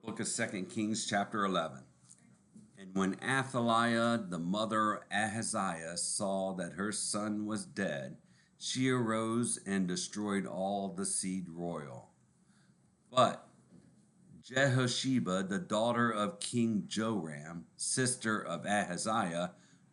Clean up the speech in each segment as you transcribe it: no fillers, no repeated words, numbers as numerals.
Book of Second Kings, chapter 11. And when Athaliah, the mother of Ahaziah, saw that her son was dead, she arose and destroyed all the seed royal. But Jehosheba, the daughter of King Joram, sister of Ahaziah,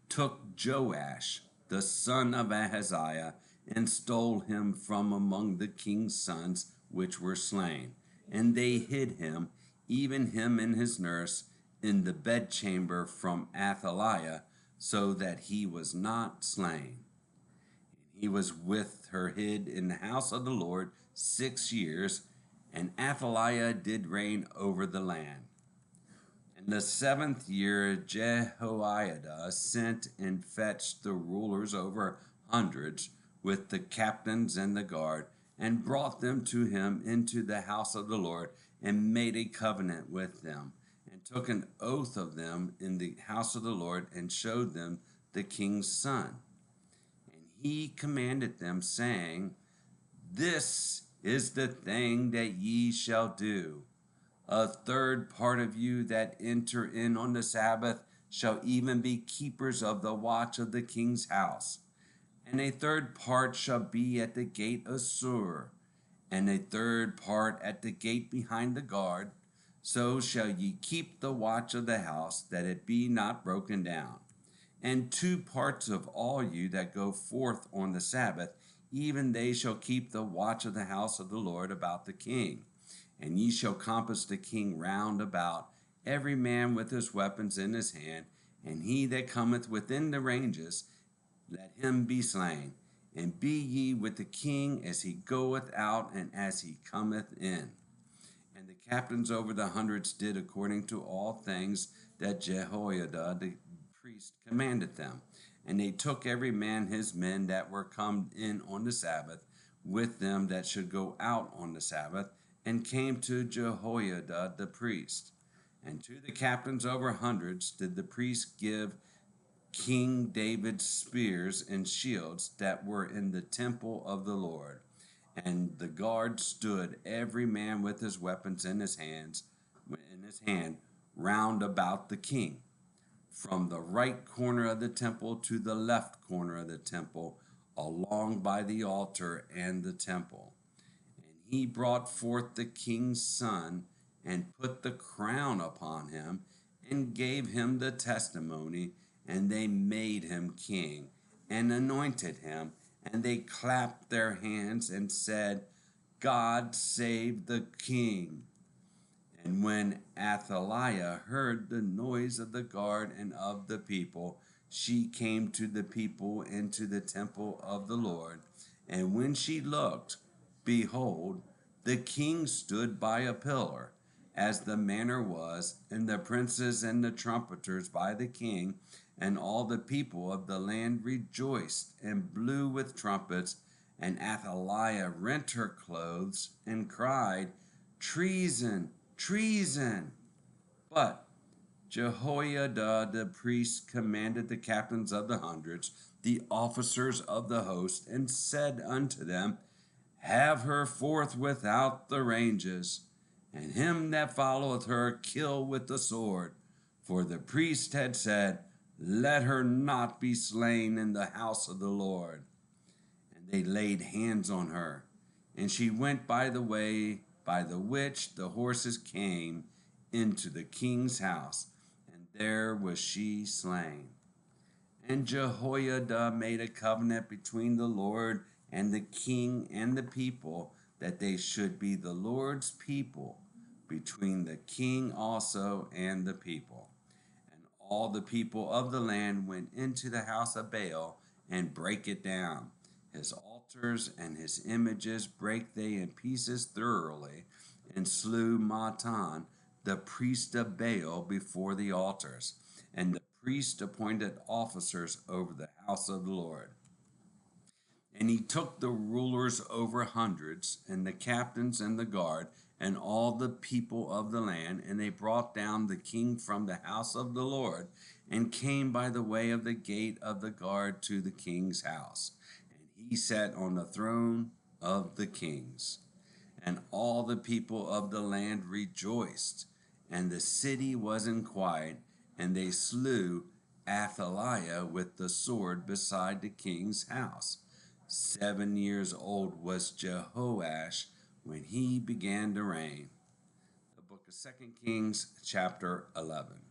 took Joash, the son of Ahaziah, and stole him from among the king's sons which were slain. And they hid him, even him and his nurse, in the bedchamber from Athaliah, so that he was not slain. He was with her hid in the house of the Lord 6 years, and Athaliah did reign over the land. In the 7th year, Jehoiada sent and fetched the rulers over hundreds with the captains and the guard, and brought them to him into the house of the Lord, and made a covenant with them, and took an oath of them in the house of the Lord, and showed them the king's son. And he commanded them, saying, This is the thing that ye shall do. A third part of you that enter in on the Sabbath shall even be keepers of the watch of the king's house. And a third part shall be at the gate of Sur, and a third part at the gate behind the guard. So shall ye keep the watch of the house, that it be not broken down. And 2 parts of all you that go forth on the Sabbath, even they shall keep the watch of the house of the Lord about the king. And ye shall compass the king round about, every man with his weapons in his hand, and he that cometh within the ranges, let him be slain. And be ye with the king as he goeth out and as he cometh in. And the captains over the hundreds did according to all things that Jehoiada the priest commanded them. And they took every man his men that were come in on the Sabbath, with them that should go out on the Sabbath, and came to Jehoiada the priest. And to the captains over hundreds did the priest give King David's spears and shields that were in the temple of the Lord. And the guard stood, every man with his weapons in his hand, round about the king, from the right corner of the temple to the left corner of the temple, along by the altar and the temple. And he brought forth the king's son, and put the crown upon him, and gave him the testimony, and they made him king, and anointed him, and they clapped their hands, and said, God save the king. And when Athaliah heard the noise of the guard and of the people, she came to the people into the temple of the Lord. And when she looked, behold, the king stood by a pillar, as the manner was, and the princes and the trumpeters by the king, and all the people of the land rejoiced and blew with trumpets. And Athaliah rent her clothes and cried, Treason! Treason! But Jehoiada the priest commanded the captains of the hundreds, the officers of the host, and said unto them, Have her forth without the ranges, and him that followeth her kill with the sword. For the priest had said, Let her not be slain in the house of the Lord. And they laid hands on her, and she went by the way by the which the horses came into the king's house, and there was she slain. And Jehoiada made a covenant between the Lord and the king and the people, that they should be the Lord's people, between the king also and the people. And all the people of the land went into the house of Baal, and brake it down. His altars and his images brake they in pieces thoroughly, and slew Matan, the priest of Baal, before the altars. And the priest appointed officers over the house of the Lord. And he took the rulers over hundreds, and the captains and the guard, and all the people of the land, and they brought down the king from the house of the Lord, and came by the way of the gate of the guard to the king's house. And he sat on the throne of the kings. And all the people of the land rejoiced, and the city was in quiet, and they slew Athaliah with the sword beside the king's house. 7 years old was Jehoash when he began to reign. The book of 2 Kings, chapter 11.